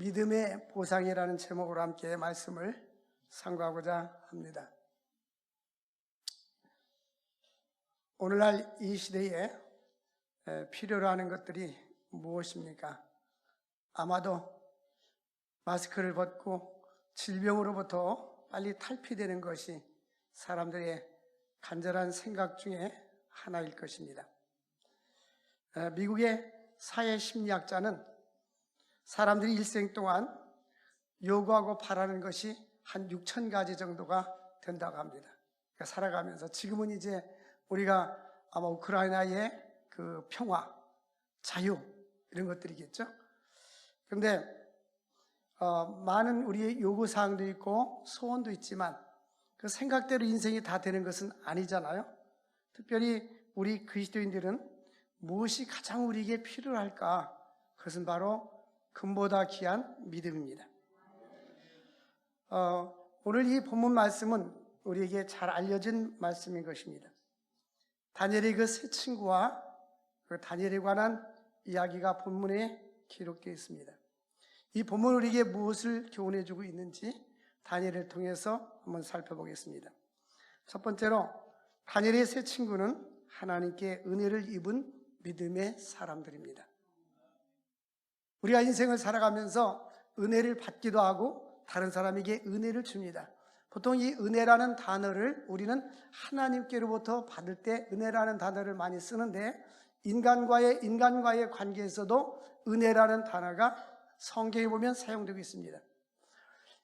믿음의 보상이라는 제목으로 함께 말씀을 상고하고자 합니다. 오늘날 이 시대에 필요로 하는 것들이 무엇입니까? 아마도 마스크를 벗고 질병으로부터 빨리 탈피되는 것이 사람들의 간절한 생각 중에 하나일 것입니다. 미국의 사회심리학자는 사람들이 일생 동안 요구하고 바라는 것이 한 6,000가지 정도가 된다고 합니다. 그러니까 살아가면서 지금은 이제 우리가 아마 우크라이나의 그 평화, 자유 이런 것들이겠죠. 그런데 많은 우리의 요구사항도 있고 소원도 있지만 그 생각대로 인생이 다 되는 것은 아니잖아요. 특별히 우리 그리스도인들은 무엇이 가장 우리에게 필요할까? 그것은 바로 금보다 귀한 믿음입니다. 오늘 이 본문 말씀은 우리에게 잘 알려진 말씀인 것입니다. 다니엘의 그 세 친구와 그 다니엘에 관한 이야기가 본문에 기록되어 있습니다. 이 본문 우리에게 무엇을 교훈해 주고 있는지 다니엘을 통해서 한번 살펴보겠습니다. 첫 번째로 다니엘의 세 친구는 하나님께 은혜를 입은 믿음의 사람들입니다. 우리가 인생을 살아가면서 은혜를 받기도 하고 다른 사람에게 은혜를 줍니다. 보통 이 은혜라는 단어를 우리는 하나님께로부터 받을 때 은혜라는 단어를 많이 쓰는데 인간과의 관계에서도 은혜라는 단어가 성경에 보면 사용되고 있습니다.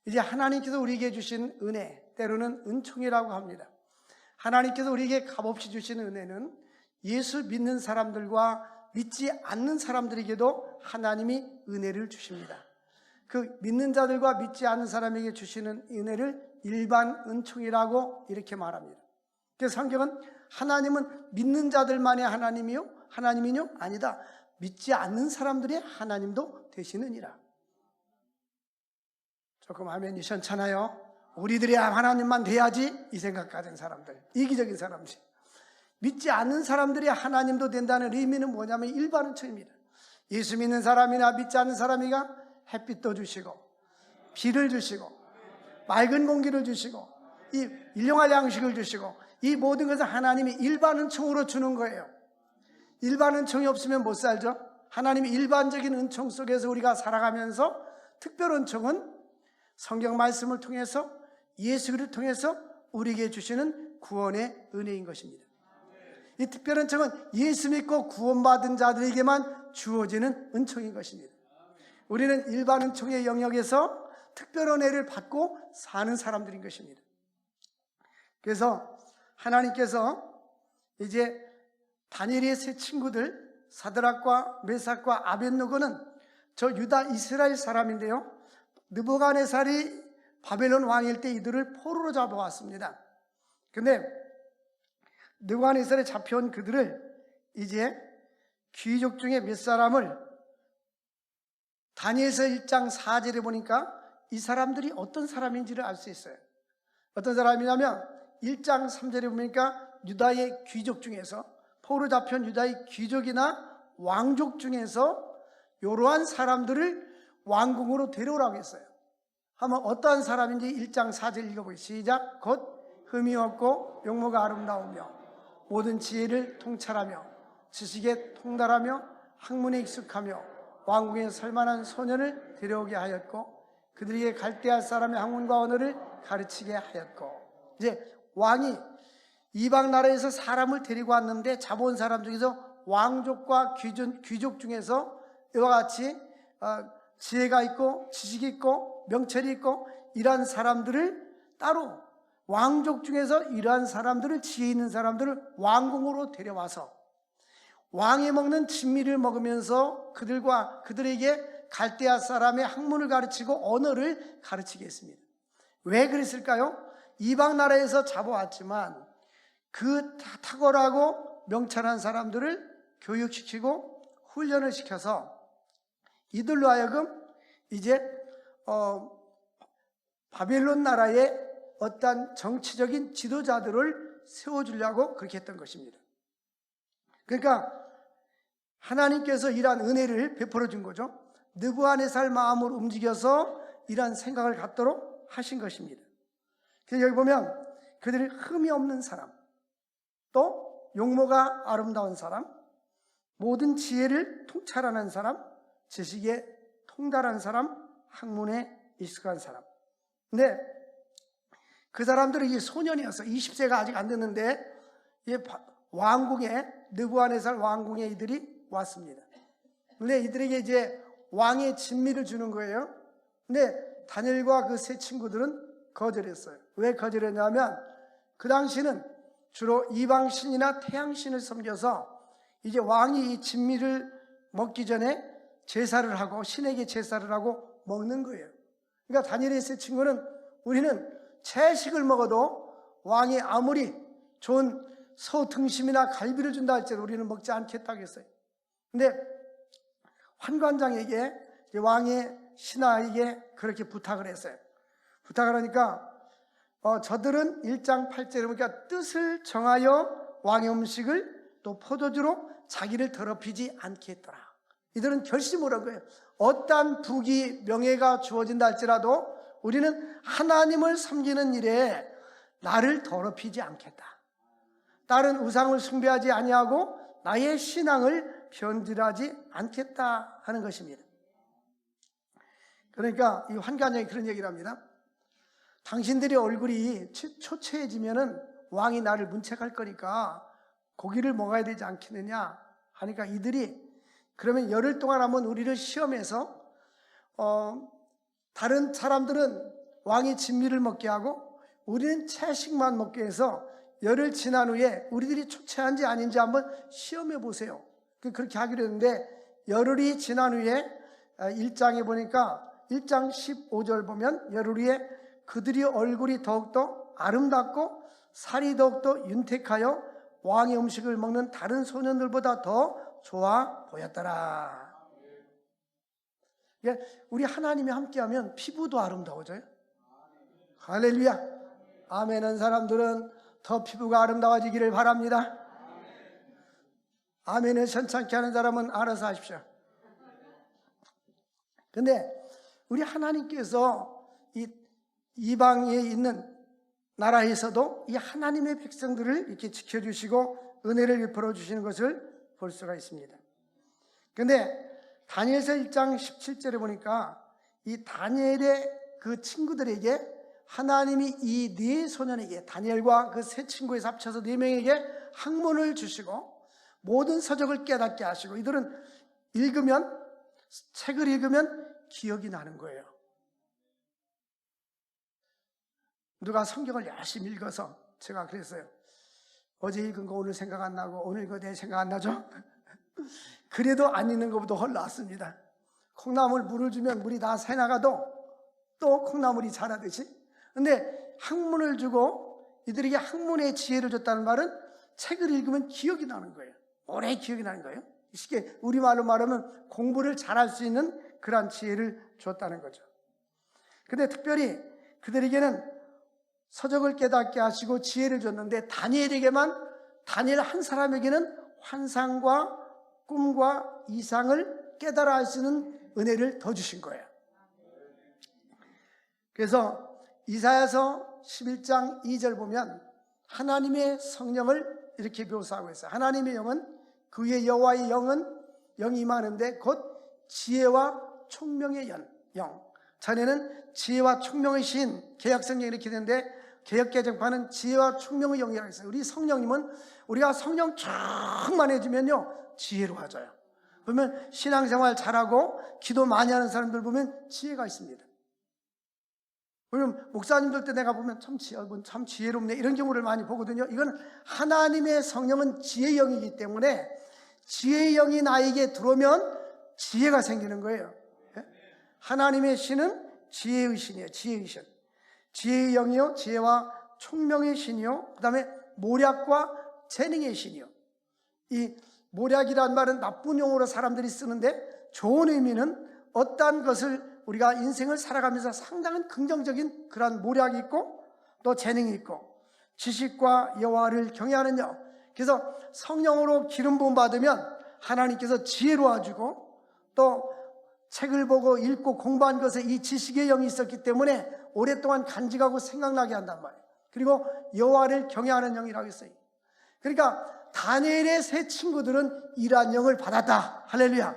이제 하나님께서 우리에게 주신 은혜, 때로는 은총이라고 합니다. 하나님께서 우리에게 값없이 주신 은혜는 예수 믿는 사람들과 믿지 않는 사람들에게도 하나님이 은혜를 주십니다. 그 믿는 자들과 믿지 않는 사람에게 주시는 은혜를 일반 은총이라고 이렇게 말합니다. 그래서 성경은 하나님은 믿는 자들만의 하나님이요? 아니다. 믿지 않는 사람들의 하나님도 되시느니라. 조금 아멘이 시원찮아요. 우리들이 하나님만 돼야지 이 생각 가진 사람들, 이기적인 사람들. 믿지 않는 사람들이 하나님도 된다는 의미는 뭐냐면 일반 은총입니다. 예수 믿는 사람이나 믿지 않는 사람이가 햇빛도 주시고 비를 주시고 맑은 공기를 주시고 이 일용할 양식을 주시고 이 모든 것을 하나님이 일반 은총으로 주는 거예요. 일반 은총이 없으면 못 살죠. 하나님이 일반적인 은총 속에서 우리가 살아가면서 특별 은총은 성경 말씀을 통해서 예수 그리스도를 통해서 우리에게 주시는 구원의 은혜인 것입니다. 이 특별 은총은 예수 믿고 구원받은 자들에게만 주어지는 은총인 것입니다. 우리는 일반 은총의 영역에서 특별 은혜를 받고 사는 사람들인 것입니다. 그래서 하나님께서 이제 다니엘의 세 친구들 사드락과 메삭과 아벳느고는 저 유다 이스라엘 사람인데요, 느부갓네살이 바벨론 왕일 때 이들을 포로로 잡아왔습니다. 그런데 느부갓네살에 잡혀온 그들을 이제 귀족 중에 몇 사람을 다니엘서 1장 4절에 보니까 이 사람들이 어떤 사람인지를 알 수 있어요. 어떤 사람이냐면 1장 3절에 보니까 유다의 귀족 중에서 포로로 잡혀온 유다의 귀족이나 왕족 중에서 이러한 사람들을 왕궁으로 데려오라고 했어요. 한번 어떠한 사람인지 1장 4절 읽어보세요. 시작. 곧 흠이 없고 용모가 아름다우며 모든 지혜를 통찰하며 지식에 통달하며 학문에 익숙하며 왕궁에 설만한 소년을 데려오게 하였고 그들에게 갈대아 사람의 학문과 언어를 가르치게 하였고, 이제 왕이 이방 나라에서 사람을 데리고 왔는데 잡아온 사람 중에서 왕족과 귀족 중에서 이와 같이 지혜가 있고 지식이 있고 명철이 있고 이러한 사람들을 따로 왕족 중에서 이러한 사람들을 지혜 있는 사람들을 왕궁으로 데려와서 왕이 먹는 진미를 먹으면서 그들에게 갈대아 사람의 학문을 가르치고 언어를 가르치게 했습니다. 왜 그랬을까요? 이방 나라에서 잡아왔지만 그 탁월하고 명철한 사람들을 교육시키고 훈련을 시켜서 이들로 하여금 이제 바벨론 나라의 어떤 정치적인 지도자들을 세워주려고 그렇게 했던 것입니다. 그러니까 하나님께서 이러한 은혜를 베풀어 준 거죠. 느부갓네살 마음을 움직여서 이러한 생각을 갖도록 하신 것입니다. 그래서 여기 보면 그들이 흠이 없는 사람, 또 용모가 아름다운 사람, 모든 지혜를 통찰하는 사람, 지식에 통달한 사람, 학문에 익숙한 사람. 근데 그 사람들은 이 소년이어서 20세가 아직 안 됐는데 왕궁에, 느부갓네살 왕궁에 이들이 왔습니다. 근데 이들에게 이제 왕의 진미를 주는 거예요. 근데 다니엘과 그 세 친구들은 거절했어요. 왜 거절했냐면 그 당시는 주로 이방신이나 태양신을 섬겨서 이제 왕이 이 진미를 먹기 전에 제사를 하고 신에게 제사를 하고 먹는 거예요. 그러니까 다니엘의 세 친구는 우리는 채식을 먹어도 왕이 아무리 좋은 소 등심이나 갈비를 준다 할지라도 우리는 먹지 않겠다고 했어요. 근데 환관장에게 왕의 신하에게 그렇게 부탁을 했어요. 부탁을 하니까 저들은 1장 8절에 보니까 뜻을 정하여 왕의 음식을 또 포도주로 자기를 더럽히지 않겠더라. 이들은 결심을 한 거예요. 어떠한 부귀 명예가 주어진다 할지라도 우리는 하나님을 섬기는 일에 나를 더럽히지 않겠다. 다른 우상을 숭배하지 아니하고 나의 신앙을 변질하지 않겠다 하는 것입니다. 그러니까 이 환관장이 그런 얘기를 합니다. 당신들의 얼굴이 초췌해지면은 왕이 나를 문책할 거니까 고기를 먹어야 되지 않겠느냐 하니까 이들이 그러면 열흘 동안 한번 우리를 시험해서 다른 사람들은 왕의 진미를 먹게 하고 우리는 채식만 먹게 해서 열흘 지난 후에 우리들이 초췌한지 아닌지 한번 시험해 보세요. 그렇게 하기로 했는데 열흘이 지난 후에 1장에 보니까 1장 15절 보면 열흘 후에 그들이 얼굴이 더욱더 아름답고 살이 더욱더 윤택하여 왕의 음식을 먹는 다른 소년들보다 더 좋아 보였더라. 우리 하나님이 함께하면 피부도 아름다워져요. 할렐루야. 아멘한 사람들은 더 피부가 아름다워지기를 바랍니다. 아멘을 선창케 하는 사람은 알아서 하십시오. 근데 우리 하나님께서 이 이방에 있는 나라에서도 이 하나님의 백성들을 이렇게 지켜주시고 은혜를 베풀어 주시는 것을 볼 수가 있습니다. 근데 다니엘서 1장 17절에 보니까 이 다니엘의 그 친구들에게 하나님이 이 네 소년에게 다니엘과 그 세 친구에서 합쳐서 네 명에게 학문을 주시고 모든 서적을 깨닫게 하시고 이들은 책을 읽으면 기억이 나는 거예요. 누가 성경을 열심히 읽어서 제가 그랬어요. 어제 읽은 거 오늘 생각 안 나고 오늘 읽은 거 내일 생각 안 나죠? 그래도 안 읽는 것보다 훨 낫습니다. 콩나물 물을 주면 물이 다 새나가도 또 콩나물이 자라듯이. 근데 학문을 주고 이들에게 학문의 지혜를 줬다는 말은 책을 읽으면 기억이 나는 거예요. 오래 기억이 나는 거예요. 쉽게 우리말로 말하면 공부를 잘할 수 있는 그러한 지혜를 줬다는 거죠. 근데 특별히 그들에게는 서적을 깨닫게 하시고 지혜를 줬는데 다니엘 한 사람에게는 환상과 꿈과 이상을 깨달아 할 수 있는 은혜를 더 주신 거예요. 그래서 이사야서 11장 2절 보면 하나님의 성령을 이렇게 묘사하고 있어요. 하나님의 영은 그의 여호와의 영이 임하는데 곧 지혜와 총명의 영. 전에는 지혜와 총명의 신, 개역성경이 이렇게 되는데 개역개정판은 지혜와 총명의 영이라고 했어요. 우리 성령님은 우리가 성령 충만해지면요 지혜로워져요. 보면 신앙생활 잘하고 기도 많이 하는 사람들 보면 지혜가 있습니다. 그럼 목사님들 때 내가 보면 참 지혜롭네 이런 경우를 많이 보거든요. 이건 하나님의 성령은 지혜의 영이기 때문에 지혜의 영이 나에게 들어오면 지혜가 생기는 거예요. 하나님의 신은 지혜의 신이에요. 지혜의 신. 지혜의 영이요 지혜와 총명의 신이요 그 다음에 모략과 재능의 신이요. 이 모략이란 말은 나쁜 용어로 사람들이 쓰는데 좋은 의미는 어떠한 것을 우리가 인생을 살아가면서 상당한 긍정적인 그런 모략이 있고 또 재능이 있고 지식과 여호와를 경외하는 영. 그래서 성령으로 기름 부음 받으면 하나님께서 지혜로워지고 또 책을 보고 읽고 공부한 것에 이 지식의 영이 있었기 때문에 오랫동안 간직하고 생각나게 한단 말이에요. 그리고 여호와를 경외하는 영이라고 했어요. 그러니까 다니엘의 세 친구들은 이러한 영을 받았다. 할렐루야.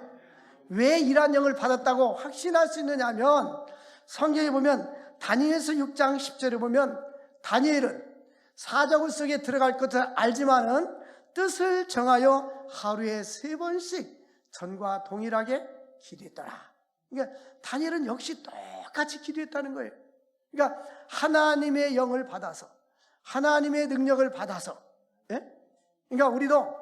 왜 이러한 영을 받았다고 확신할 수 있느냐 하면 성경에 보면 다니엘서 6장 10절에 보면 다니엘은 사자굴 속에 들어갈 것을 알지만은 뜻을 정하여 하루에 3번씩 전과 동일하게 기도했더라. 그러니까 다니엘은 역시 똑같이 기도했다는 거예요. 그러니까 하나님의 영을 받아서, 하나님의 능력을 받아서, 예? 그러니까 우리도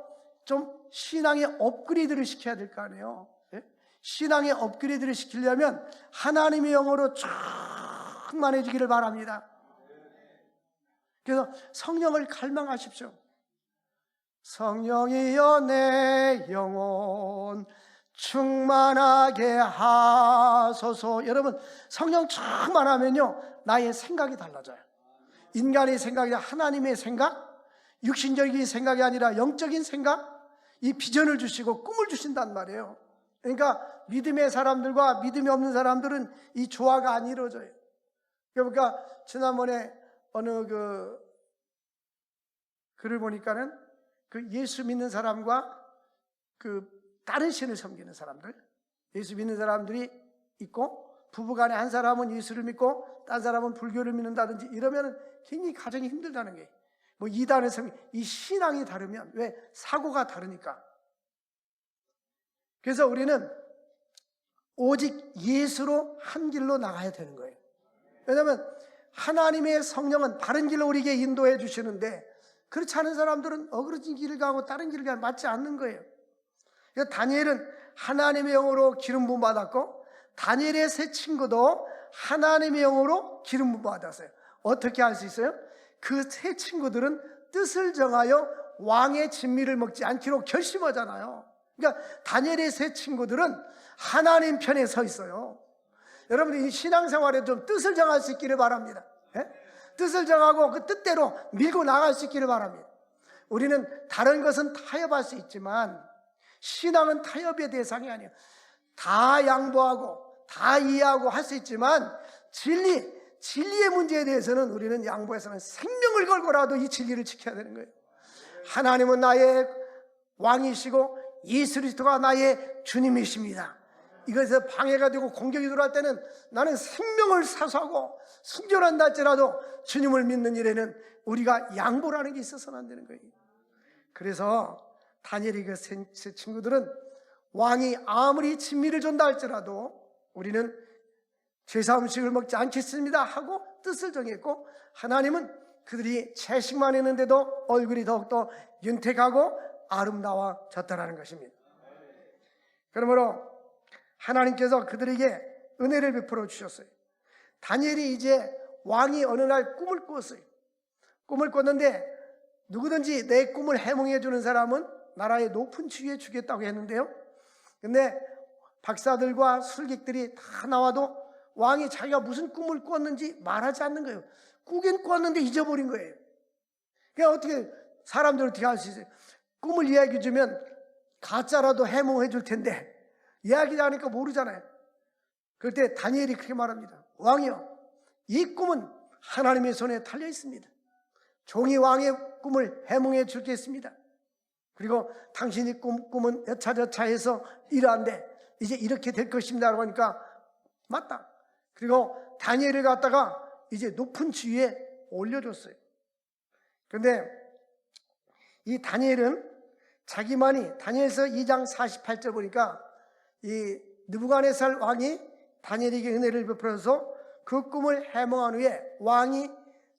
좀 신앙의 업그레이드를 시켜야 될 거 아니에요. 예? 신앙의 업그레이드를 시키려면 하나님의 영으로 충만해지기를 바랍니다. 그래서 성령을 갈망하십시오. 성령이여 내 영혼 충만하게 하소서. 여러분, 성령 충만하면요 나의 생각이 달라져요. 인간의 생각이 아니라 하나님의 생각, 육신적인 생각이 아니라 영적인 생각, 이 비전을 주시고 꿈을 주신단 말이에요. 그러니까 믿음의 사람들과 믿음이 없는 사람들은 이 조화가 안 이루어져요. 그러니까 지난번에 어느 글을 보니까는 그 예수 믿는 사람과 그 다른 신을 섬기는 사람들, 예수 믿는 사람들이 있고 부부간에 한 사람은 예수를 믿고 딴 사람은 불교를 믿는다든지 이러면 굉장히 가정이 힘들다는 거예요. 뭐 이단을 섬기, 이 신앙이 다르면 왜 사고가 다르니까. 그래서 우리는 오직 예수로 한 길로 나가야 되는 거예요. 왜냐하면 하나님의 성령은 바른 길로 우리에게 인도해 주시는데 그렇지 않은 사람들은 어그러진 길을 가고 다른 길을 가면 맞지 않는 거예요. 그래서 다니엘은 하나님의 영으로 기름 부음 받았고 다니엘의 세 친구도 하나님의 영으로 기름 부음 받았어요. 어떻게 할 수 있어요? 그 세 친구들은 뜻을 정하여 왕의 진미를 먹지 않기로 결심하잖아요. 그러니까 다니엘의 세 친구들은 하나님 편에 서 있어요. 여러분들 이 신앙생활에 좀 뜻을 정할 수 있기를 바랍니다. 예? 뜻을 정하고 그 뜻대로 밀고 나갈 수 있기를 바랍니다. 우리는 다른 것은 타협할 수 있지만 신앙은 타협의 대상이 아니에요. 다 양보하고 다 이해하고 할 수 있지만 진리의 문제에 대해서는 우리는 양보해서는 생명을 걸고라도 이 진리를 지켜야 되는 거예요. 하나님은 나의 왕이시고 예수 그리스도가 나의 주님이십니다. 이것에서 방해가 되고 공격이 들어갈 때는 나는 생명을 사수하고 순전한다 할지라도 주님을 믿는 일에는 우리가 양보라는 게 있어서는 안 되는 거예요. 그래서 다니엘의 그 세 친구들은 왕이 아무리 진미를 준다 할지라도 우리는 제사 음식을 먹지 않겠습니다 하고 뜻을 정했고, 하나님은 그들이 채식만 했는데도 얼굴이 더욱더 윤택하고 아름다워졌다는 것입니다. 그러므로 하나님께서 그들에게 은혜를 베풀어 주셨어요. 다니엘이 이제 왕이 어느 날 꿈을 꿨어요. 꿈을 꿨는데 누구든지 내 꿈을 해몽해 주는 사람은 나라의 높은 지위에 주겠다고 했는데요. 근데 박사들과 술객들이 다 나와도 왕이 자기가 무슨 꿈을 꿨는지 말하지 않는 거예요. 꾸긴 꿨는데 잊어버린 거예요. 그냥 어떻게 사람들 어떻게 할 수 있어요? 꿈을 이야기해 주면 가짜라도 해몽해 줄 텐데 이야기를 하니까 모르잖아요. 그럴 때 다니엘이 그렇게 말합니다. 왕이여, 이 꿈은 하나님의 손에 달려 있습니다. 종이 왕의 꿈을 해몽해 주겠습니다. 그리고 당신이 꿈은 여차저차해서 이러한데 이제 이렇게 될 것입니다 라고 하니까 맞다. 그리고 다니엘을 갖다가 이제 높은 지위에 올려줬어요. 그런데 이 다니엘은 자기만이 다니엘서 2장 48절 보니까 이 느부갓네살 왕이 다니엘에게 은혜를 베풀어서 그 꿈을 해몽한 후에 왕이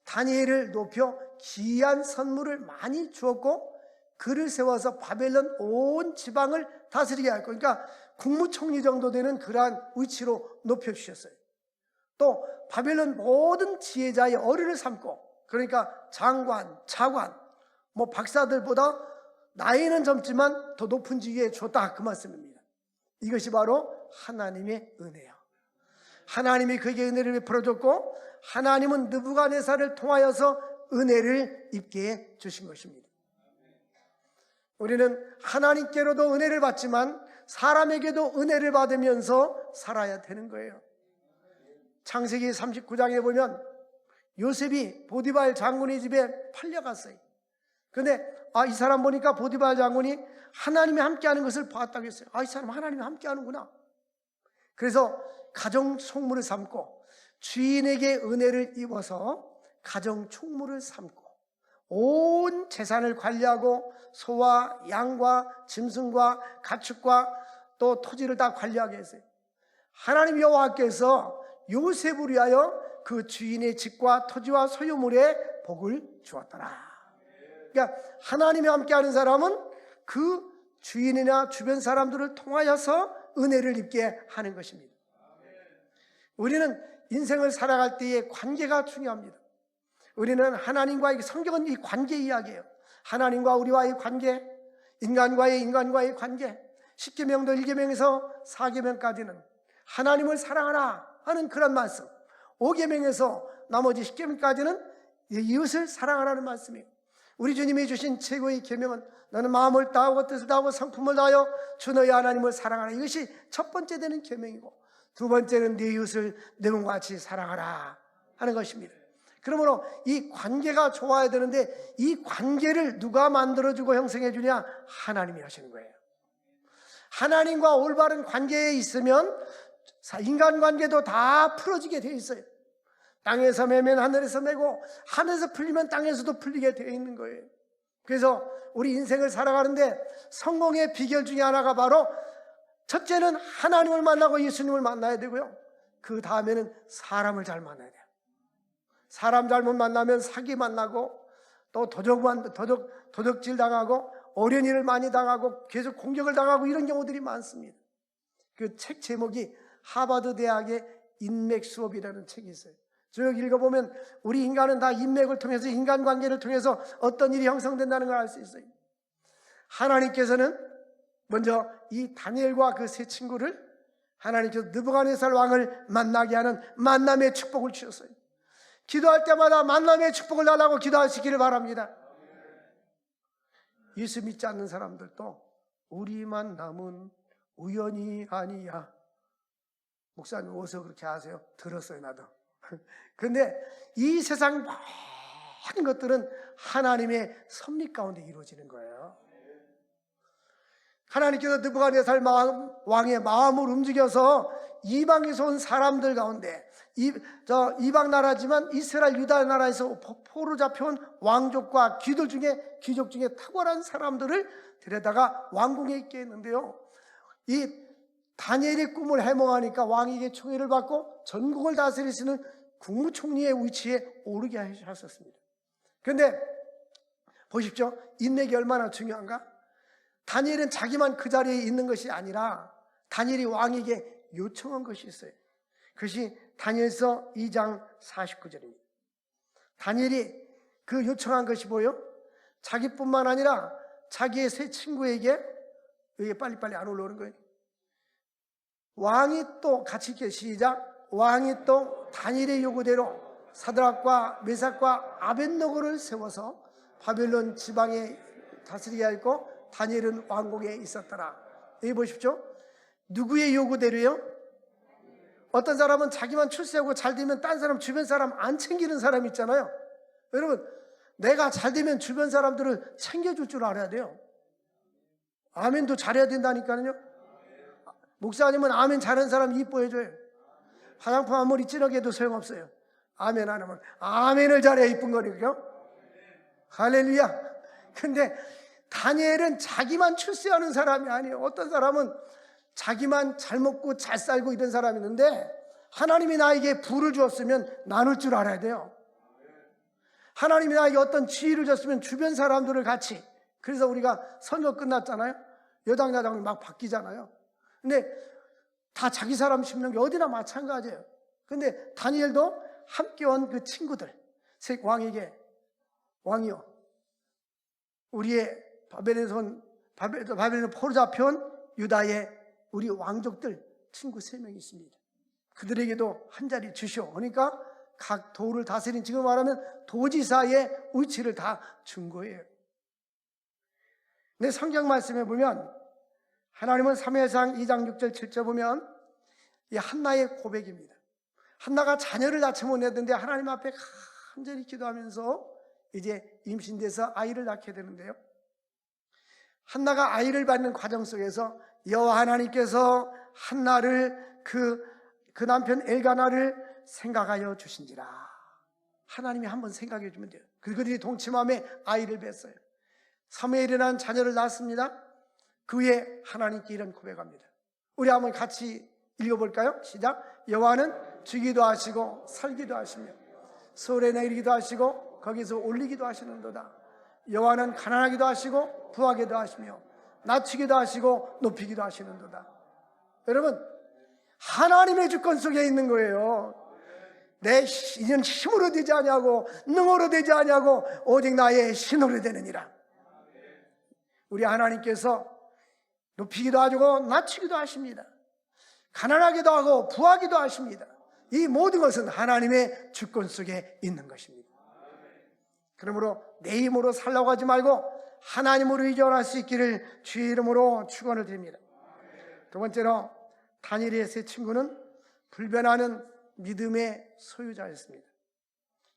다니엘을 높여 귀한 선물을 많이 주었고 그를 세워서 바벨론 온 지방을 다스리게 할 거예요. 그러니까 국무총리 정도 되는 그러한 위치로 높여주셨어요. 또 바벨론 모든 지혜자의 어른을 삼고, 그러니까 장관, 차관, 뭐 박사들보다 나이는 젊지만 더 높은 지위에 줬다, 그 말씀입니다. 이것이 바로 하나님의 은혜예요. 하나님이 그에게 은혜를 베풀어 줬고 하나님은 느부갓네살을 통하여서 은혜를 입게 해주신 것입니다. 우리는 하나님께로도 은혜를 받지만 사람에게도 은혜를 받으면서 살아야 되는 거예요. 창세기 39장에 보면 요셉이 보디발 장군의 집에 팔려갔어요. 근데 이 사람 보니까 보디발 장군이 하나님이 함께하는 것을 봤다고 했어요. 이 사람 하나님이 함께하는구나. 그래서 가정 총무를 삼고 주인에게 은혜를 입어서 가정 총무를 삼고 온 재산을 관리하고 소와 양과 짐승과 가축과 또 토지를 다 관리하게 했어요. 하나님 여호와께서 요셉을 위하여 그 주인의 집과 토지와 소유물에 복을 주었더라. 그러니까 하나님이 함께하는 사람은 그 주인이나 주변 사람들을 통하여서 은혜를 입게 하는 것입니다. 우리는 인생을 살아갈 때의 관계가 중요합니다. 우리는 하나님과의, 성경은 이 관계 이야기예요. 하나님과 우리와의 관계, 인간과의 관계. 10계명도 1계명에서 4계명까지는 하나님을 사랑하라 하는 그런 말씀, 5계명에서 나머지 10계명까지는 이웃을 사랑하라는 말씀이에요. 우리 주님이 주신 최고의 계명은 너는 마음을 다하고 뜻을 다하고 성품을 다하여 주 너의 하나님을 사랑하라. 이것이 첫 번째 되는 계명이고, 두 번째는 네 이웃을 내 몸과 같이 사랑하라 하는 것입니다. 그러므로 이 관계가 좋아야 되는데 이 관계를 누가 만들어주고 형성해 주냐? 하나님이 하시는 거예요. 하나님과 올바른 관계에 있으면 인간관계도 다 풀어지게 되어 있어요. 땅에서 매면 하늘에서 매고 하늘에서 풀리면 땅에서도 풀리게 되어 있는 거예요. 그래서 우리 인생을 살아가는데 성공의 비결 중에 하나가 바로 첫째는 하나님을 만나고 예수님을 만나야 되고요, 그 다음에는 사람을 잘 만나야 돼요. 사람 잘못 만나면 사기 만나고 또 도적질 당하고 어린이를 많이 당하고 계속 공격을 당하고 이런 경우들이 많습니다. 그 책 제목이 하버드 대학의 인맥 수업이라는 책이 있어요. 쭉 읽어보면 우리 인간은 다 인맥을 통해서, 인간관계를 통해서 어떤 일이 형성된다는 걸 알 수 있어요. 하나님께서는 먼저 이 다니엘과 그 세 친구를 하나님께서 느부갓네살 왕을 만나게 하는 만남의 축복을 주셨어요. 기도할 때마다 만남의 축복을 달라고 기도하시기를 바랍니다. 예수 믿지 않는 사람들도 우리 만남은 우연이 아니야. 목사님 어디서 그렇게 하세요? 들었어요, 나도. 그런데 이 세상 모든 것들은 하나님의 섭리 가운데 이루어지는 거예요. 하나님께서 느부갓네살 왕의 마음을 움직여서 이방에서 온 사람들 가운데, 이방 나라지만 이스라엘 유다 나라에서 포로 잡혀온 왕족과 귀족 중에 탁월한 사람들을 데려다가 왕궁에 있게 했는데요, 이 다니엘의 꿈을 해몽하니까 왕에게 총애를 받고 전국을 다스릴 수 있는 국무총리의 위치에 오르게 하셨습니다. 그런데 보십시오, 인맥이 얼마나 중요한가? 다니엘은 자기만 그 자리에 있는 것이 아니라 다니엘이 왕에게 요청한 것이 있어요. 그것이 다니엘서 2장 49절입니다. 다니엘이 그 요청한 것이 뭐예요? 자기뿐만 아니라 자기의 세 친구에게, 이게 빨리빨리 안 올라오는 거예요. 왕이 또 같이 있게 시작. 왕이 또 다니엘의 요구대로 사드락과 메삭과 아벳노고를 세워서 바벨론 지방에 다스리게 하였고 다니엘은 왕궁에 있었더라. 여기 보십시오. 누구의 요구대로요? 어떤 사람은 자기만 출세하고 잘 되면 딴 사람, 주변 사람 안 챙기는 사람 있잖아요. 여러분, 내가 잘 되면 주변 사람들을 챙겨줄 줄 알아야 돼요. 아멘도 잘해야 된다니까요. 목사님은 아멘 잘하는 사람 이뻐해줘요. 화장품 아무리 진하게 해도 소용없어요. 아멘 안 하면 아멘을 잘해야 이쁜 거니까요. 할렐루야. 근데 다니엘은 자기만 출세하는 사람이 아니에요. 어떤 사람은 자기만 잘 먹고 잘 살고 이런 사람이 있는데 하나님이 나에게 부를 주었으면 나눌 줄 알아야 돼요. 하나님이 나에게 어떤 지위를 줬으면 주변 사람들을 같이, 그래서 우리가 선거 끝났잖아요. 여당 야당이 막 바뀌잖아요. 근데 다 자기 사람 심는 게 어디나 마찬가지예요. 근데 다니엘도 함께 온 그 친구들, 왕에게, 왕이요, 우리의 바벨론 포로 잡혀온 유다의 우리 왕족들 친구 3명이 있습니다. 그들에게도 한 자리 주시오. 그러니까 각 도를 다스린, 지금 말하면 도지사의 위치를 다 준 거예요. 근데 성경 말씀에 보면 하나님은 사무엘상 2장 6절 7절 보면 이 한나의 고백입니다. 한나가 자녀를 낳지 못했는데 하나님 앞에 간절히 기도하면서 이제 임신돼서 아이를 낳게 되는데요. 한나가 아이를 받는 과정 속에서 여호와 하나님께서 한나를 그 남편 엘가나를 생각하여 주신지라. 하나님이 한번 생각해 주면 돼요. 그들이 동침함에 아이를 뵀어요. 사무엘이라는 자녀를 낳았습니다. 그 후에 하나님께 이런 고백합니다. 우리 한번 같이 읽어볼까요? 시작. 여호와는 주기도 하시고 살기도 하시며 서울에 내리기도 하시고 거기서 올리기도 하시는도다. 여호와는 가난하기도 하시고 부하기도 하시며 낮추기도 하시고 높이기도 하시는도다. 여러분, 하나님의 주권 속에 있는 거예요. 내 이는 힘으로 되지 아니하고 능으로 되지 아니하고 오직 나의 신으로 되느니라. 우리 하나님께서 높이기도 하시고 낮추기도 하십니다. 가난하기도 하고 부하기도 하십니다. 이 모든 것은 하나님의 주권 속에 있는 것입니다. 그러므로 내 힘으로 살라고 하지 말고 하나님으로 의존할 수 있기를 주의 이름으로 축원을 드립니다. 두 번째로 다니엘의 세 친구는 불변하는 믿음의 소유자였습니다.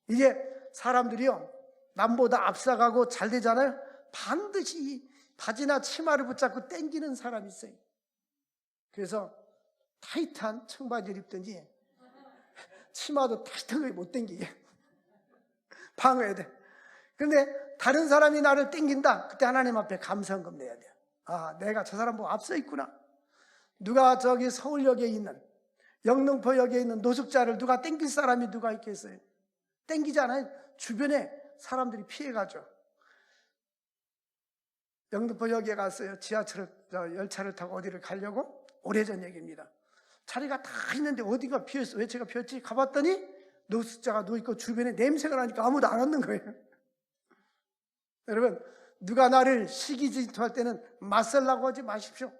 이제 사람들이요, 남보다 앞서가고 잘 되잖아요. 반드시 바지나 치마를 붙잡고 땡기는 사람이 있어요. 그래서 타이트한 청바지를 입든지 치마도 타이트하게 못 땡기게 방어해야 돼. 그런데 다른 사람이 나를 땡긴다. 그때 하나님 앞에 감사헌금 내야 돼요. 아, 내가 저 사람 보고 앞서 있구나. 누가 저기 서울역에 있는, 영등포역에 있는 노숙자를 누가 땡길 사람이 누가 있겠어요? 땡기잖아요. 주변에 사람들이 피해가죠. 영등포역에 갔어요. 열차를 타고 어디를 가려고? 오래전 얘기입니다. 자리가 다 있는데 어디가 비었어? 왜 제가 비었지? 가봤더니 노숙자가 누워있고 주변에 냄새가 나니까 아무도 안 왔는 거예요. 여러분, 누가 나를 시기 질투할 때는 맞설라고 하지 마십시오.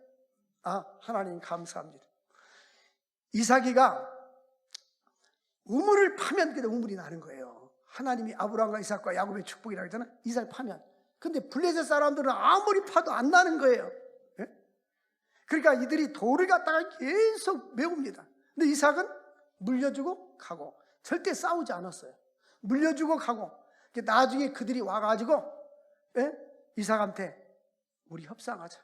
아, 하나님 감사합니다. 이삭이가 우물을 파면 그때 우물이 나는 거예요. 하나님이 아브라함과 이삭과 야곱의 축복이라고 했잖아요. 이삭을 파면. 근데 블레셋 사람들은 아무리 파도 안 나는 거예요. 예? 그러니까 이들이 돌을 갖다가 계속 메웁니다. 근데 이삭은 물려주고 가고 절대 싸우지 않았어요. 물려주고 가고. 나중에 그들이 와가지고 이삭한테 우리 협상하자.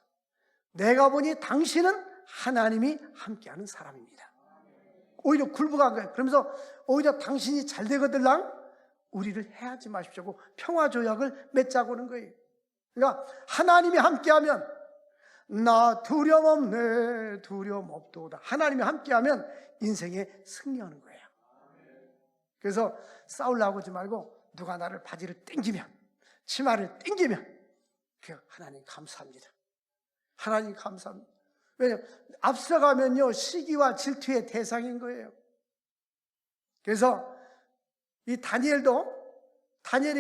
내가 보니 당신은 하나님이 함께하는 사람입니다. 오히려 굴복한 거예요. 그러면서 오히려 당신이 잘 되거들랑 우리를 해하지 마십시오. 평화조약을 맺자고는 거예요. 그러니까 하나님이 함께하면 나 두려움 없네, 두려움 없도다. 하나님이 함께하면 인생에 승리하는 거예요. 그래서 싸우려고 하지 말고 누가 나를 바지를 땡기면, 치마를 땡기면 하나님 감사합니다. 하나님 감사합니다. 왜냐하면 앞서가면요 시기와 질투의 대상인 거예요. 그래서 이 다니엘이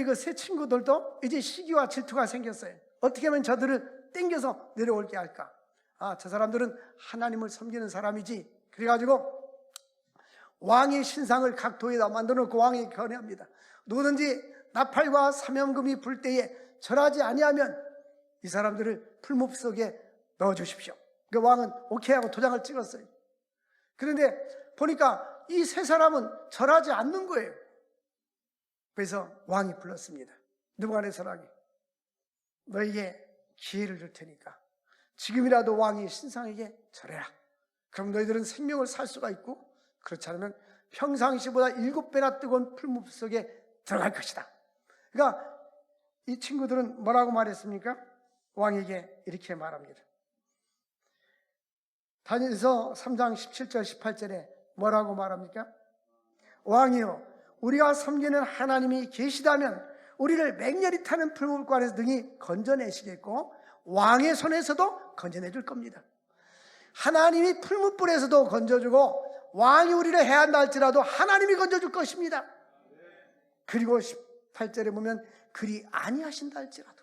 그 세 친구들도 이제 시기와 질투가 생겼어요. 어떻게 하면 저들을 땡겨서 내려올게 할까? 아, 저 사람들은 하나님을 섬기는 사람이지. 그래가지고 왕의 신상을 각 도에다 만들어 놓고 왕이 견해합니다. 누구든지 나팔과 사명금이 불 때에 절하지 아니하면 이 사람들을 풀무불 속에 넣어주십시오. 그 왕은 오케이 하고 도장을 찍었어요. 그런데 보니까 이 세 사람은 절하지 않는 거예요. 그래서 왕이 불렀습니다. 느부갓네살에게 너에게 기회를 줄 테니까 지금이라도 왕이 신상에게 절해라. 그럼 너희들은 생명을 살 수가 있고, 그렇지 않으면 평상시보다 7배나 뜨거운 풀무불 속에 들어갈 것이다. 그러니까 이 친구들은 뭐라고 말했습니까? 왕에게 이렇게 말합니다. 다니엘서 3장 17절 18절에 뭐라고 말합니까? 왕이여, 우리가 섬기는 하나님이 계시다면 우리를 맹렬히 타는 풀무불관에서 등이 건져내시겠고 왕의 손에서도 건져내 줄 겁니다. 하나님이 풀무불에서도 건져주고 왕이 우리를 해한다 할지라도 하나님이 건져줄 것입니다. 그리고 18절에 보면 그리 아니하신다 할지라도,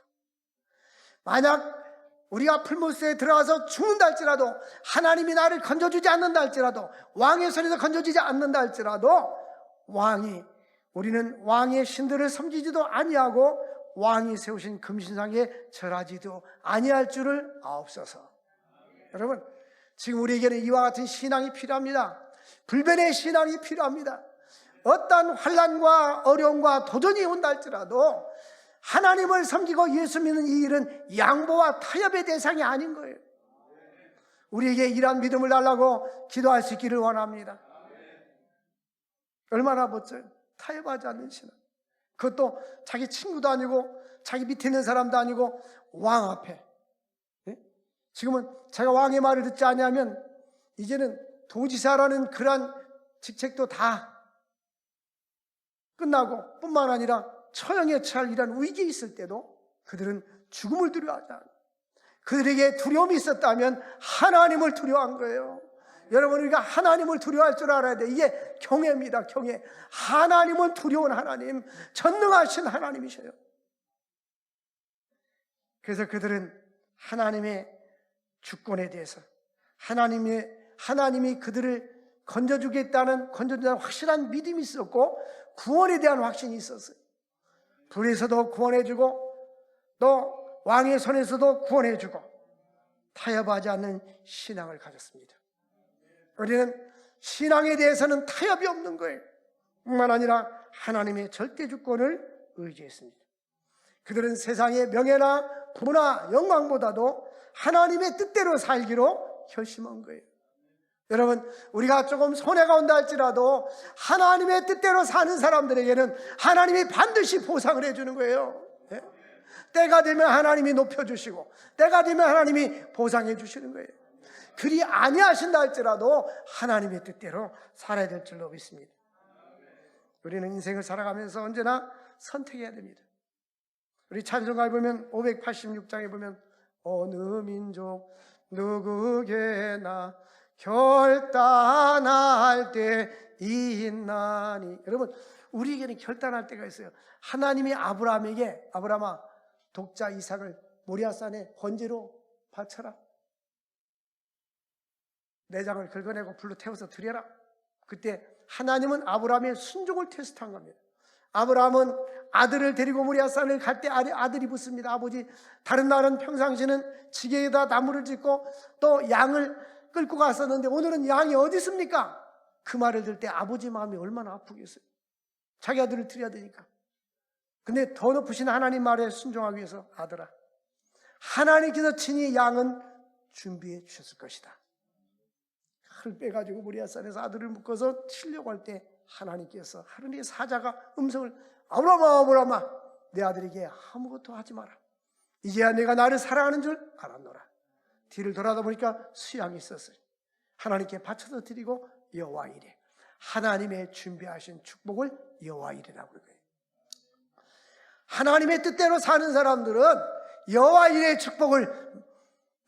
만약 우리가 풀무불에 들어가서 죽는다 할지라도, 하나님이 나를 건져주지 않는다 할지라도, 왕의 손에서 건져주지 않는다 할지라도 우리는 왕의 신들을 섬기지도 아니하고 왕이 세우신 금신상에 절하지도 아니할 줄을 아옵소서. 여러분, 지금 우리에게는 이와 같은 신앙이 필요합니다. 불변의 신앙이 필요합니다. 어떠한 환난과 어려움과 도전이 온다 할지라도 하나님을 섬기고 예수 믿는 이 일은 양보와 타협의 대상이 아닌 거예요. 우리에게 이러한 믿음을 달라고 기도할 수 있기를 원합니다. 얼마나 멋져요. 타협하지 않는 신앙. 그것도 자기 친구도 아니고 자기 밑에 있는 사람도 아니고 왕 앞에. 지금은 제가 왕의 말을 듣지 않으면 이제는 도지사라는 그러한 직책도 다 끝나고 뿐만 아니라 처형에 처할 이런 위기에 있을 때도 그들은 죽음을 두려워하지 않아요. 그들에게 두려움이 있었다면 하나님을 두려워한 거예요. 여러분, 우리가 하나님을 두려워할 줄 알아야 돼. 이게 경외입니다. 경외. 하나님은 두려운 하나님, 전능하신 하나님이셔요. 그래서 그들은 하나님의 주권에 대해서 하나님이 그들을 건져주겠다는 확실한 믿음이 있었고 구원에 대한 확신이 있었어요. 불에서도 구원해주고 또 왕의 손에서도 구원해주고 타협하지 않는 신앙을 가졌습니다. 우리는 신앙에 대해서는 타협이 없는 거예요. 뿐만 아니라 하나님의 절대 주권을 의지했습니다. 그들은 세상의 명예나 부나 영광보다도 하나님의 뜻대로 살기로 결심한 거예요. 여러분, 우리가 조금 손해가 온다 할지라도 하나님의 뜻대로 사는 사람들에게는 하나님이 반드시 보상을 해주는 거예요. 네? 때가 되면 하나님이 높여주시고 때가 되면 하나님이 보상해 주시는 거예요. 그리 아니하신다 할지라도 하나님의 뜻대로 살아야 될 줄로 믿습니다. 우리는 인생을 살아가면서 언제나 선택해야 됩니다. 우리 찬송가에 보면 586장에 보면 어느 민족 누구게나 결단할 때 있나니. 여러분, 우리에게는 결단할 때가 있어요. 하나님이 아브라함에게 아브라함아 독자 이삭을 모리아산에 번제로 바쳐라. 내장을 긁어내고 불로 태워서 드려라. 그때 하나님은 아브라함의 순종을 테스트한 겁니다. 아브라함은 아들을 데리고 모리아산을 갈 때 아들이 묻습니다. 아버지, 다른 날은 평상시는 지게에다 나무를 짓고 또 양을 끌고 갔었는데 오늘은 양이 어디 있습니까? 그 말을 들을 때 아버지 마음이 얼마나 아프겠어요. 자기 아들을 드려야 되니까. 근데 더 높으신 하나님 말에 순종하기 위해서 아들아, 하나님께서 친히 양은 준비해 주셨을 것이다. 칼을 빼가지고 모리아산에서 아들을 묶어서 치려고 할 때 하나님께서 하나님의 사자가 음성을 아브라함아 아브라함아 내 아들에게 아무것도 하지 마라. 이제야 내가 나를 사랑하는 줄 알았노라. 뒤를 돌아다 보니까 수양이 있었어요. 하나님께 바쳐서 드리고 여호와 이레, 하나님의 준비하신 축복을 여호와 이레라고 그래요. 하나님의 뜻대로 사는 사람들은 여호와 이레의 축복을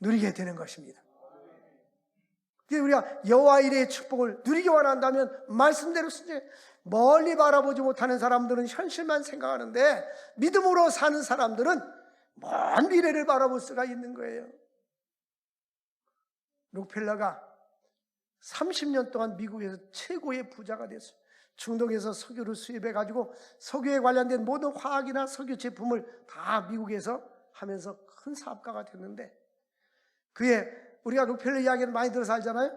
누리게 되는 것입니다. 우리가 여호와 이레의 축복을 누리기 원한다면 말씀대로 멀리 바라보지 못하는 사람들은 현실만 생각하는데 믿음으로 사는 사람들은 먼 미래를 바라볼 수가 있는 거예요. 록펠러가 30년 동안 미국에서 최고의 부자가 됐어요. 중동에서 석유를 수입해가지고 석유에 관련된 모든 화학이나 석유 제품을 다 미국에서 하면서 큰 사업가가 됐는데 우리가 록펠러 이야기는 많이 들어서 알잖아요.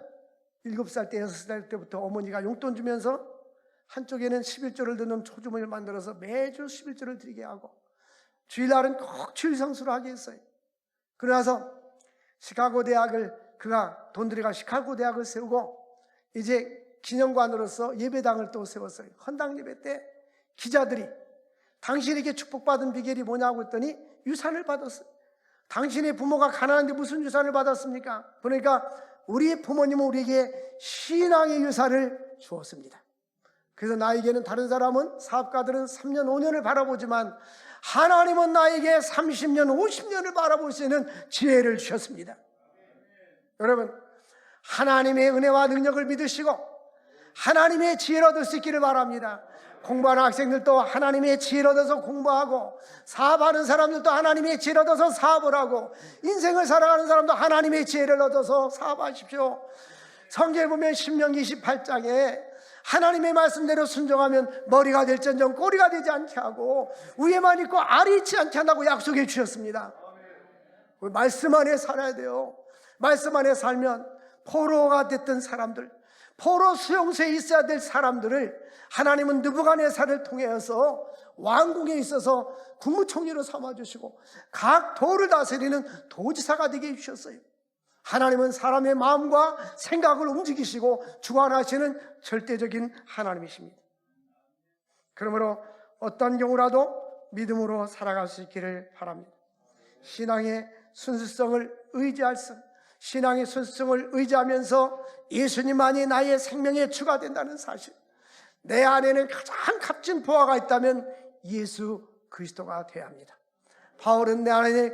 7살 때 6살 때부터 어머니가 용돈 주면서 한쪽에는 11조를 넣는 초주머니를 만들어서 매주 11조를 드리게 하고 주일날은 꼭 주일 성수를 하게 했어요. 그러나서 시카고 대학을 그가 돈 들여가 시카고 대학을 세우고 이제 기념관으로서 예배당을 또 세웠어요. 헌당 예배 때 기자들이 당신에게 축복받은 비결이 뭐냐고 했더니 유산을 받았어요. 당신의 부모가 가난한데 무슨 유산을 받았습니까? 그러니까 우리 부모님은 우리에게 신앙의 유산을 주었습니다. 그래서 나에게는 다른 사람은 사업가들은 3년 5년을 바라보지만 하나님은 나에게 30년 50년을 바라볼 수 있는 지혜를 주셨습니다. 여러분, 하나님의 은혜와 능력을 믿으시고 하나님의 지혜를 얻을 수 있기를 바랍니다. 공부하는 학생들도 하나님의 지혜를 얻어서 공부하고 사업하는 사람들도 하나님의 지혜를 얻어서 사업을 하고 인생을 살아가는 사람도 하나님의 지혜를 얻어서 사업하십시오. 성경에 보면 신명기 28장에 하나님의 말씀대로 순종하면 머리가 될지언정 꼬리가 되지 않게 하고 위에만 있고 아래 있지 않게 한다고 약속해 주셨습니다. 말씀 안에 살아야 돼요. 말씀 안에 살면 포로가 됐던 사람들, 포로 수용소에 있어야 될 사람들을 하나님은 느부갓네살을 통해서 왕궁에 있어서 국무총리로 삼아주시고 각 도를 다스리는 도지사가 되게 해주셨어요. 하나님은 사람의 마음과 생각을 움직이시고 주관하시는 절대적인 하나님이십니다. 그러므로 어떤 경우라도 믿음으로 살아갈 수 있기를 바랍니다. 신앙의 순수성을 의지할 수, 신앙의 순수성을 의지하면서 예수님만이 나의 생명의 주가 된다는 사실, 내 안에는 가장 값진 보화가 있다면 예수 그리스도가 되어야 합니다. 바울은 내 안에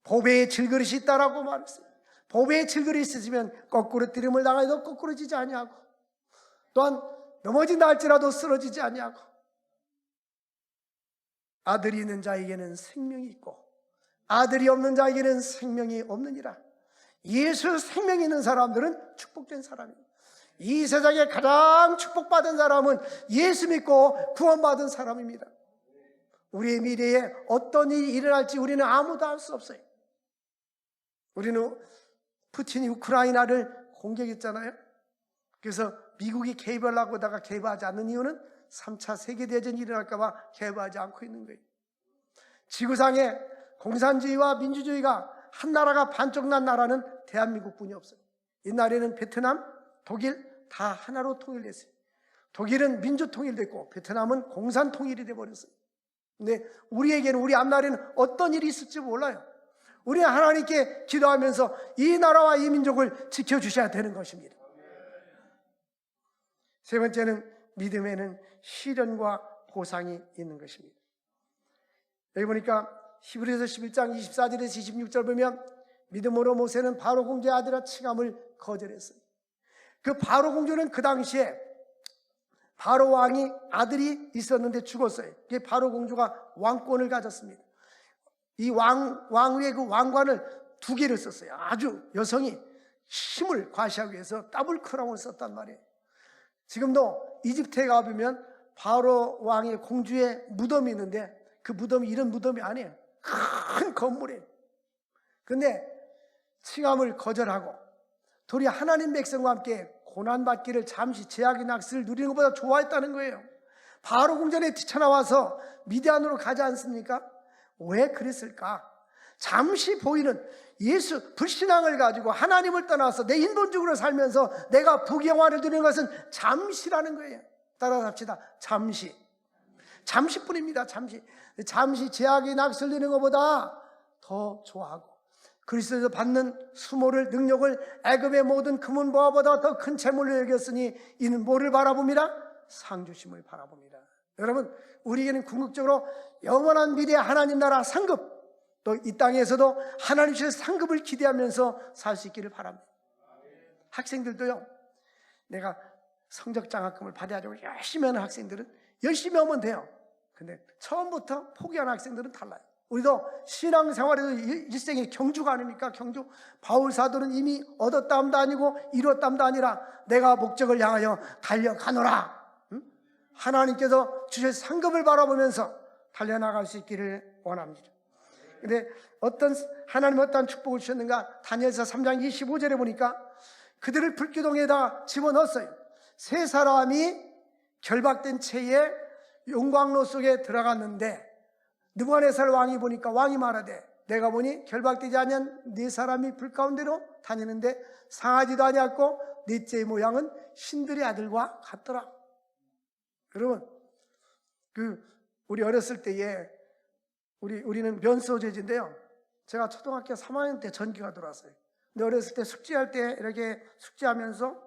보배의 질그릇이 있다라고 말했어요. 보배의 질그릇이 있으면 거꾸로 들임을 당해도 거꾸로지지 아니하고, 또한 넘어진다 할지라도 쓰러지지 아니하고, 아들이 있는 자에게는 생명이 있고 아들이 없는 자에게는 생명이 없느니라. 예수 생명이 있는 사람들은 축복된 사람입니다. 이 세상에 가장 축복받은 사람은 예수 믿고 구원받은 사람입니다. 우리의 미래에 어떤 일이 일어날지 우리는 아무도 알 수 없어요. 우리는 푸틴이 우크라이나를 공격했잖아요. 그래서 미국이 개입하려고 하다가 개입하지 않는 이유는 3차 세계대전이 일어날까 봐 개입하지 않고 있는 거예요. 지구상에 공산주의와 민주주의가 한 나라가 반쪽 난 나라는 대한민국뿐이 없어요. 옛날에는 베트남, 독일 다 하나로 통일됐어요. 독일은 민주 통일됐고 베트남은 공산 통일이 돼버렸어요. 근데 우리에게는, 우리 앞날에는 어떤 일이 있을지 몰라요. 우리는 하나님께 기도하면서 이 나라와 이 민족을 지켜주셔야 되는 것입니다. 세 번째는 믿음에는 시련과 보상이 있는 것입니다. 여기 보니까 히브리서 11장 24절에서 26절 보면 믿음으로 모세는 바로 공주의 아들아 칭함을 거절했어요. 그 바로 공주는 그 당시에 바로 왕이 아들이 있었는데 죽었어요. 그 바로 공주가 왕권을 가졌습니다. 이 왕위의 그 왕관을 2개를 썼어요. 아주 여성이 힘을 과시하기 위해서 더블 크라운을 썼단 말이에요. 지금도 이집트에 가보면 바로 왕의 공주의 무덤이 있는데 그 무덤이 이런 무덤이 아니에요. 큰 건물이에요. 근데 칭함을 거절하고 도리 하나님 백성과 함께 고난받기를, 잠시 제약의 낙수를 누리는 것보다 좋아했다는 거예요. 바로 궁전에 뛰쳐나와서 미디안으로 가지 않습니까? 왜 그랬을까? 잠시 보이는 예수 불신앙을 가지고 하나님을 떠나서 내 인본적으로 살면서 내가 부귀영화를 누리는 것은 잠시라는 거예요. 따라합시다. 잠시뿐입니다. 잠시 제약의 낙수를 누리는 것보다 더 좋아하고 그리스도에서 받는 수모를, 능력을 애굽의 모든 금은 보화보다 더 큰 재물로 여겼으니 이는 뭐를 바라봅니다? 상주심을 바라봅니다. 여러분, 우리에게는 궁극적으로 영원한 미래의 하나님 나라 상급, 또 이 땅에서도 하나님 주신 상급을 기대하면서 살 수 있기를 바랍니다. 학생들도요, 내가 성적 장학금을 받아가지고 열심히 하는 학생들은 열심히 하면 돼요. 근데 처음부터 포기하는 학생들은 달라요. 우리도 신앙생활에서 일생의 경주가 아닙니까? 경주. 바울 사도는 이미 얻었다함도 아니고 이뤘다함도 아니라 내가 목적을 향하여 달려가노라. 하나님께서 주실 상급을 바라보면서 달려나갈 수 있기를 원합니다. 근데 하나님 어떤 축복을 주셨는가? 다니엘서 3장 25절에 보니까 그들을 불기둥에다 집어넣었어요. 3사람이 결박된 채에 용광로 속에 들어갔는데 느부갓네살 왕이 보니까 왕이 말하되 내가 보니 결박되지 아니한 4사람이 불 가운데로 다니는데 상하지도 아니었고 넷째의 모양은 신들의 아들과 같더라. 여러분, 우리 어렸을 때에 우리는 면소재지인데요. 제가 초등학교 3학년 때 전기가 들어왔어요. 근데 어렸을 때 숙제할 때 이렇게 숙제하면서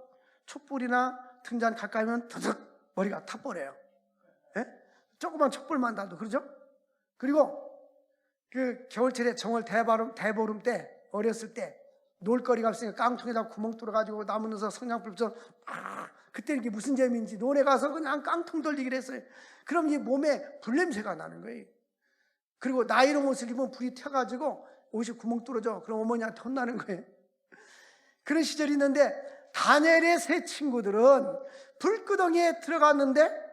촛불이나 등잔 가까이 오면 드득 머리가 타버려요. 예? 조그만 촛불만 놔도 그러죠? 그리고 그 겨울철에 정월 대보름 때 어렸을 때 놀거리가 없으니까 깡통에다 구멍 뚫어가지고 나무 넣어서 성냥불 붙여 그때 이게 무슨 재미인지 논에 가서 그냥 깡통 돌리기를 했어요. 그럼 이 몸에 불냄새가 나는 거예요. 그리고 나이롱 옷을 입으면 불이 튀어가지고 옷이 구멍 뚫어져. 그럼 어머니한테 혼나는 거예요. 그런 시절이 있는데 다니엘의 3 친구들은 불구덩이에 들어갔는데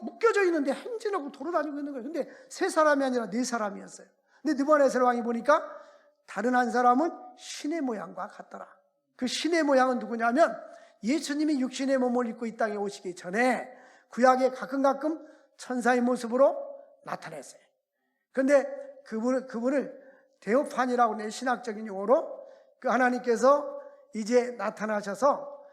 묶여져 있는데 행진하고 돌아다니고 있는 거예요. 근데 3사람이 아니라 4사람이었어요. 근데 느부갓네살 왕이 보니까 다른 한 사람은 신의 모양과 같더라. 그 신의 모양은 누구냐면 예수님이 육신의 몸을 입고 이 땅에 오시기 전에 구약에 가끔 천사의 모습으로 나타냈어요. 그런데 그분을 데오판이라고 하는 신학적인 용어로 그 하나님께서 이제 나타나셔서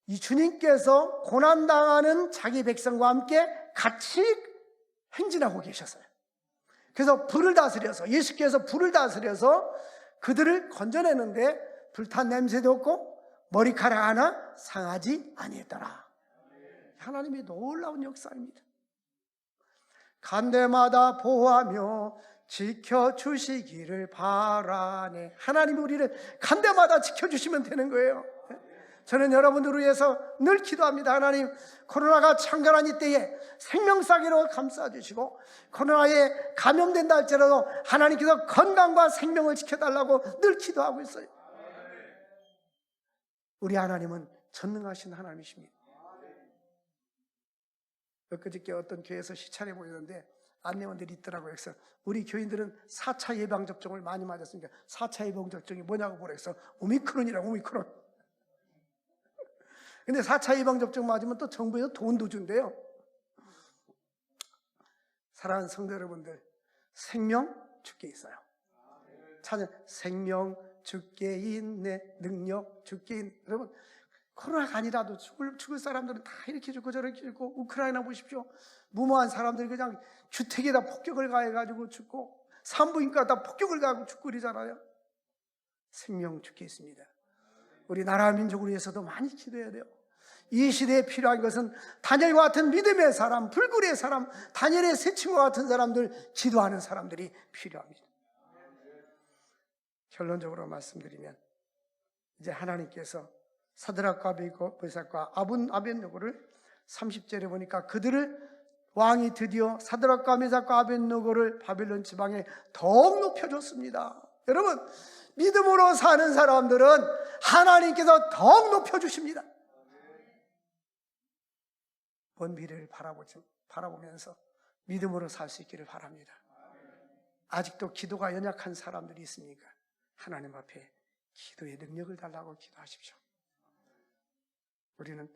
이 주님께서 고난당하는 자기 백성과 함께 같이 행진하고 계셨어요. 그래서 불을 다스려서 예수께서 불을 다스려서 그들을 건져내는데 불탄 냄새도 없고 머리카락 하나 상하지 아니했더라. 하나님의 놀라운 역사입니다. 간데마다 보호하며 지켜주시기를 바라네. 하나님이 우리를 간데마다 지켜주시면 되는 거예요. 저는 여러분들을 위해서 늘 기도합니다. 하나님, 코로나가 창궐한 이때에 생명사기로 감싸주시고 코로나에 감염된다 할지라도 하나님께서 건강과 생명을 지켜달라고 늘 기도하고 있어요. 우리 하나님은 전능하신 하나님이십니다. 엊그저께 어떤 교회에서 시찰해 보였는데 안내원들이 있더라고요. 그래서 우리 교인들은 4차 예방접종을 많이 맞았으니까 4차 예방접종이 뭐냐고 보래서 오미크론이라고. 오미크론. 근데 4차 예방접종 맞으면 또 정부에서 돈도 준대요. 사랑하는 성도 여러분들, 생명 주께 있어요. 찾은 생명 주께 있네, 능력 주께 있네. 여러분, 코로나가 아니라도 죽을 사람들은 다 이렇게 죽고 저렇게 죽고, 우크라이나 보십시오. 무모한 사람들이 그냥 주택에다 폭격을 가해가지고 죽고, 산부인과 다 폭격을 가하고 죽고 그러잖아요. 생명 주께 있습니다. 우리 나라 민족을 위해서도 많이 기도해야 돼요. 이 시대에 필요한 것은 다니엘과 같은 믿음의 사람, 불굴의 사람, 다니엘의 세 친구와 같은 사람들, 기도하는 사람들이 필요합니다. 결론적으로 말씀드리면 이제 하나님께서 사드락과 메삭과 아벳느고를 30절에 보니까 그들을 왕이 드디어 사드락과 메삭과 아벳느고를 바벨론 지방에 더욱 높여줬습니다. 여러분, 믿음으로 사는 사람들은 하나님께서 더욱 높여주십니다. 먼 미래를 바라보면서 믿음으로 살 수 있기를 바랍니다. 아직도 기도가 연약한 사람들이 있습니까? 하나님 앞에 기도의 능력을 달라고 기도하십시오. 우리는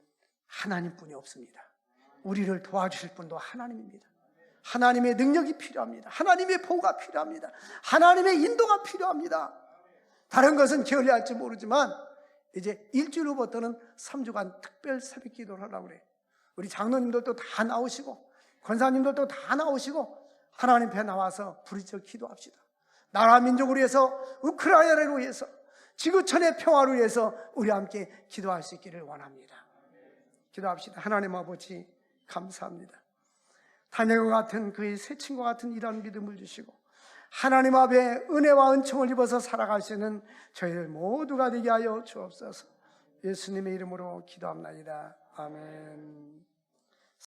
하나님뿐이 없습니다. 우리를 도와주실 분도 하나님입니다. 하나님의 능력이 필요합니다. 하나님의 보호가 필요합니다. 하나님의 인도가 필요합니다. 다른 것은 게을리할지 모르지만 이제 일주일 후부터는 3주간 특별 새벽 기도를 하려고 그래요. 우리 장로님들도 다 나오시고 권사님들도 다 나오시고 하나님 앞에 나와서 부르짖어 기도합시다. 나라 민족을 위해서, 우크라이나를 위해서, 지구촌의 평화를 위해서 우리 함께 기도할 수 있기를 원합니다. 기도합시다. 하나님 아버지 감사합니다. 다니엘과 같은 그의 세 친구와 같은 이런 믿음을 주시고 하나님 앞에 은혜와 은총을 입어서 살아갈 수 있는 저희들 모두가 되게 하여 주옵소서. 예수님의 이름으로 기도합나이다. 아멘.